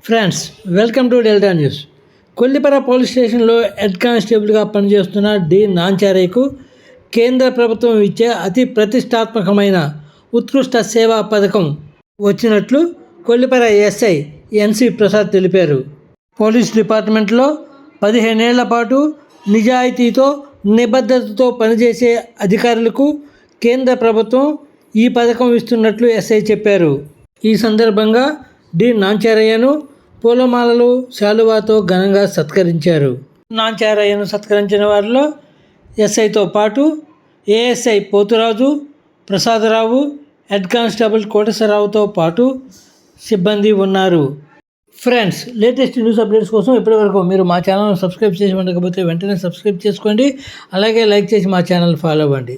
Friends, welcome to delta news. Kollipara police స్టేషన్లో head కానిస్టేబుల్గా పనిచేస్తున్న D నాంచారయ్యకు కేంద్ర ప్రభుత్వం ఇచ్చే అతి ప్రతిష్టాత్మకమైన ఉత్కృష్ట సేవా పథకం వచ్చినట్లు కొల్లిపర ఎస్ఐ ఎన్సి ప్రసాద్ తెలిపారు. పోలీస్ డిపార్ట్మెంట్లో 15 ఏళ్ల పాటు నిజాయితీతో నిబద్ధతతో పనిచేసే అధికారులకు కేంద్ర ప్రభుత్వం ఈ పథకం ఇస్తున్నట్లు ఎస్ఐ చెప్పారు. ఈ సందర్భంగా డి నాంచారయ్యను పూలమాలలు, శాలువాతో ఘనంగా సత్కరించారు. నాంచారయ్యను సత్కరించిన వారిలో ఎస్ఐతో పాటు ASI Poturaju, Prasadarao, head constable కోటేశ్వరరావుతో పాటు సిబ్బంది ఉన్నారు. ఫ్రెండ్స్, లేటెస్ట్ న్యూస్ అప్డేట్స్ కోసం ఇప్పటివరకు మీరు మా ఛానల్ని సబ్స్క్రైబ్ చేసి ఉండకపోతే వెంటనే సబ్స్క్రైబ్ చేసుకోండి. అలాగే లైక్ చేసి మా ఛానల్ ఫాలో అవ్వండి.